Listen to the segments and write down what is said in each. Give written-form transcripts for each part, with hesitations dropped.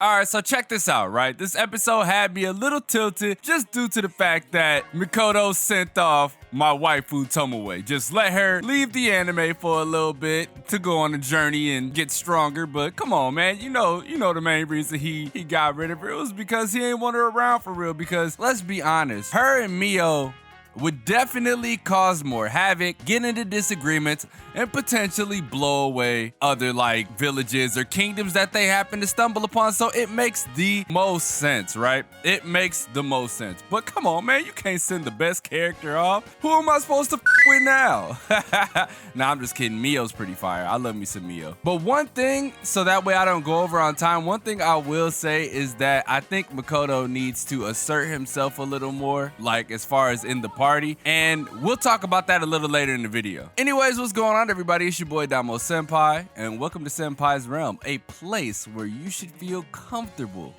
All right, so check this out, right? This episode had me a little tilted just due to the fact that Makoto sent off my waifu Tomoe. Just let her leave the anime for a little bit to go on a journey and get stronger. But come on, man, you know the main reason he got rid of her was because he ain't want her around for real. Because let's be honest, her and Mio would definitely cause more havoc, get into disagreements, and potentially blow away other like villages or kingdoms that they happen to stumble upon. So it makes the most sense, right? It makes the most sense. But come on, man, you can't send the best character off. Who am I supposed to with now? Nah, I'm just kidding. Mio's pretty fire. I love me some Mio. But one thing, so that way I don't go over on time, one thing I will say is that I think Makoto needs to assert himself a little more, like as far as in the party, and we'll talk about that a little later in the video. Anyways, what's going on, everybody? It's your boy Damo Senpai, and welcome to Senpai's Realm, a place where you should feel comfortable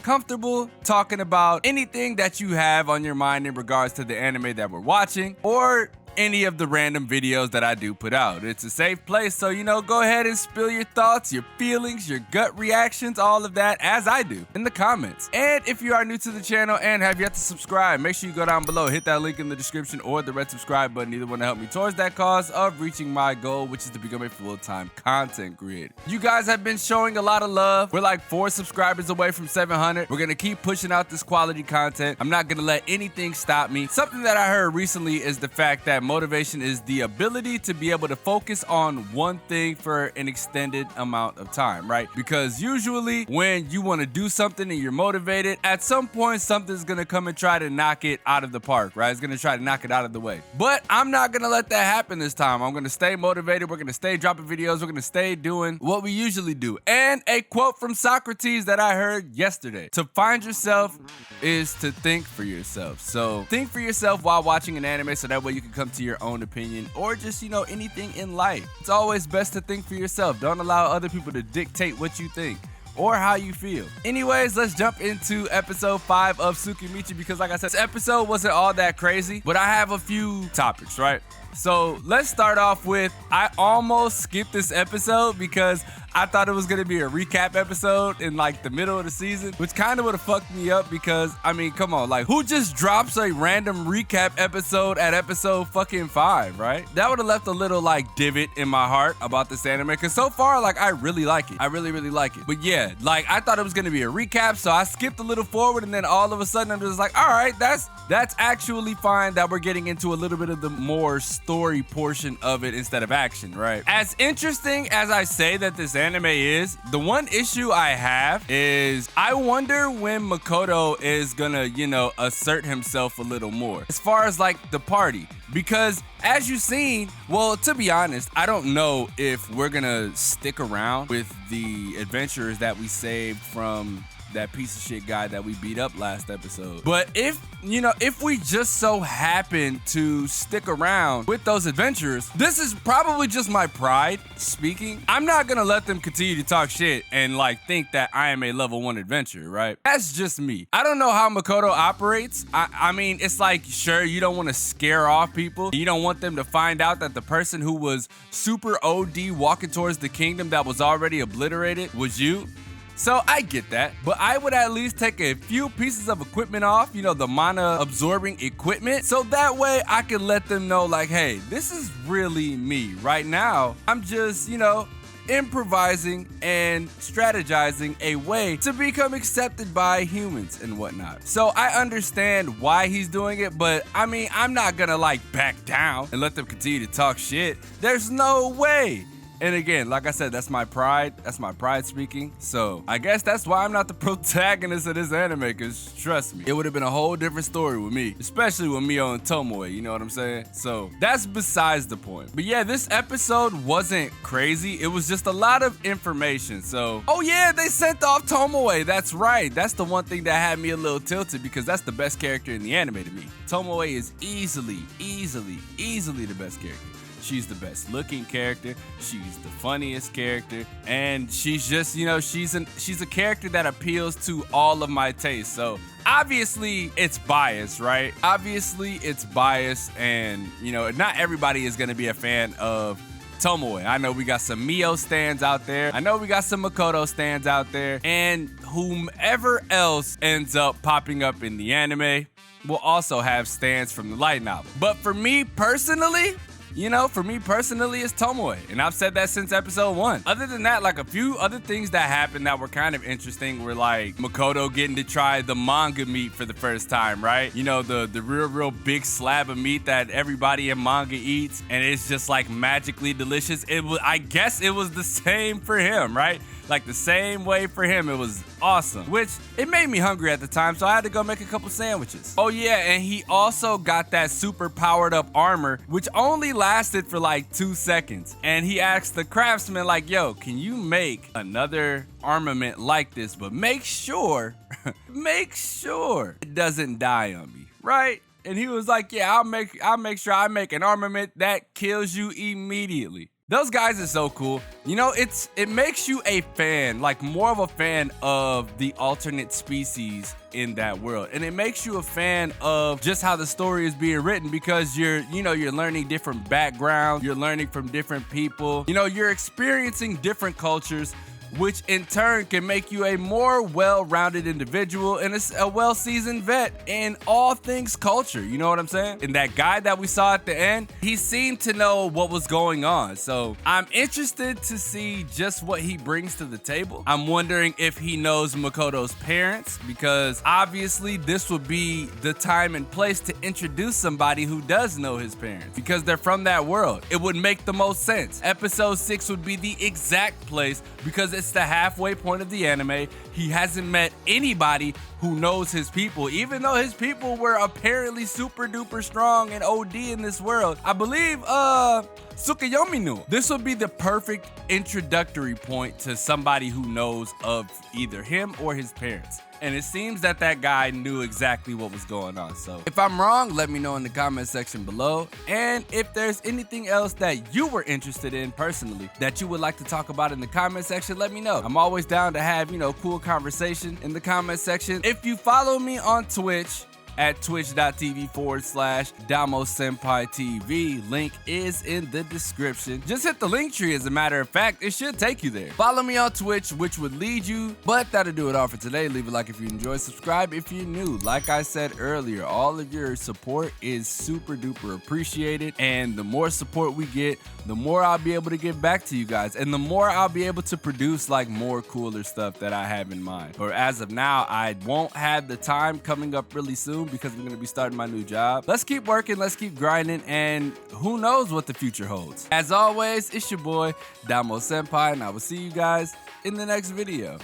talking about anything that you have on your mind in regards to the anime that we're watching, or any of the random videos that I do put out. It's a safe place, so go ahead and spill your thoughts, your feelings, your gut reactions, all of that, as I do, in the comments. And if you are new to the channel and have yet to subscribe, make sure you go down below, hit that link in the description or the red subscribe button, either one to help me towards that cause of reaching my goal, which is to become a full-time content creator. You guys have been showing a lot of love. We're like 4 subscribers away from 700. We're gonna keep pushing out this quality content. I'm not gonna let anything stop me. Something that I heard recently is the fact that motivation is the ability to be able to focus on one thing for an extended amount of time, right? Because usually when you want to do something and you're motivated, at some point something's gonna come and try to knock it out of the park, right? It's gonna try to knock it out of the way. But I'm not gonna let that happen this time. I'm gonna stay motivated. We're gonna stay dropping videos. We're gonna stay doing what we usually do. And a quote from Socrates that I heard yesterday: to find yourself is to think for yourself. So think for yourself while watching an anime, so that way you can come to your own opinion, or just anything in life. It's always best to think for yourself. Don't allow other people to dictate what you think or how you feel. Anyways, let's jump into episode 5 of Tsukimichi, because like I said, this episode wasn't all that crazy, but I have a few topics, right? So let's start off with, I almost skipped this episode because I thought it was gonna be a recap episode in like the middle of the season, which kind of would have fucked me up because, I mean, come on, like who just drops a random recap episode at episode fucking 5, right? That would have left a little like divot in my heart about this anime, because so far, like, I really like it. I really like it. But yeah, like I thought it was gonna be a recap, so I skipped a little forward, and then all of a sudden I'm just like, all right, that's actually fine that we're getting into a little bit of the more story portion of it instead of action, right? As interesting as I say that this anime is, the one issue I have is I wonder when Makoto is gonna, assert himself a little more as far as like the party. Because as you've seen, well, to be honest, I don't know if we're gonna stick around with the adventurers that we saved from that piece of shit guy that we beat up last episode. But if we just so happen to stick around with those adventurers, this is probably just my pride speaking. I'm not gonna let them continue to talk shit and like think that I am a level 1 adventurer, right? That's just me. I don't know how Makoto operates. I mean, it's like, sure, you don't want to scare off people. You don't want them to find out that the person who was super OD walking towards the kingdom that was already obliterated was you. So I get that, but I would at least take a few pieces of equipment off, the mana absorbing equipment, so that way I can let them know like, hey, this is really me. Right now, I'm just, improvising and strategizing a way to become accepted by humans and whatnot. So I understand why he's doing it, but I mean, I'm not gonna like back down and let them continue to talk shit. There's no way. And again, like I said, that's my pride. That's my pride speaking. So I guess that's why I'm not the protagonist of this anime, because trust me, it would have been a whole different story with me, especially with Mio and Tomoe, you know what I'm saying? So that's besides the point. But yeah, this episode wasn't crazy. It was just a lot of information. So, oh yeah, they sent off Tomoe. That's right. That's the one thing that had me a little tilted, because that's the best character in the anime to me. Tomoe is easily the best character. She's the best looking character, she's the funniest character, and she's just, she's a character that appeals to all of my tastes. So obviously it's biased, right? Obviously it's biased, and not everybody is going to be a fan of Tomoe. I know we got some Mio stands out there. I know we got some Makoto stands out there. And whomever else ends up popping up in the anime will also have stands from the light novel. But for me personally, it's Tomoe. And I've said that since episode 1. Other than that, like a few other things that happened that were kind of interesting were like Makoto getting to try the manga meat for the first time, right? You know, the real big slab of meat that everybody in manga eats, and it's just like magically delicious. I guess it was the same for him, right? Like the same way for him. It was awesome, which it made me hungry at the time, so I had to go make a couple sandwiches. Oh yeah, and he also got that super powered up armor, which only lasted for like 2 seconds. And he asked the craftsman like, yo, can you make another armament like this, but make sure it doesn't die on me, right? And he was like, yeah, I'll make sure I make an armament that kills you immediately. Those guys are so cool. You know, it makes you a fan, like more of a fan of the alternate species in that world. And it makes you a fan of just how the story is being written, because you're learning different backgrounds, you're learning from different people. You know, you're experiencing different cultures, which in turn can make you a more well-rounded individual and a well-seasoned vet in all things culture. You know what I'm saying? And that guy that we saw at the end, he seemed to know what was going on. So I'm interested to see just what he brings to the table. I'm wondering if he knows Makoto's parents, because obviously this would be the time and place to introduce somebody who does know his parents, because they're from that world. It would make the most sense. Episode 6 would be the exact place, because it's the halfway point of the anime. He hasn't met anybody who knows his people, even though his people were apparently super duper strong and OD in this world. I believe Tsukiyomi knew. This would be the perfect introductory point to somebody who knows of either him or his parents. And it seems that guy knew exactly what was going on. So if I'm wrong, let me know in the comment section below. And if there's anything else that you were interested in personally that you would like to talk about in the comment section, let me know. I'm always down to have, cool conversation in the comment section. If you follow me on Twitch at twitch.tv/DamoSenpaiTV. Link is in the description. Just hit the link tree, as a matter of fact. It should take you there. Follow me on Twitch, which would lead you. But that'll do it all for today. Leave a like if you enjoyed. Subscribe if you're new. Like I said earlier, all of your support is super duper appreciated. And the more support we get, the more I'll be able to get back to you guys. And the more I'll be able to produce like more cooler stuff that I have in mind. Or as of now, I won't have the time coming up really soon, because I'm going to be starting my new job. Let's keep working, let's keep grinding, and who knows what the future holds. As always, it's your boy, Damo Senpai, and I will see you guys in the next video.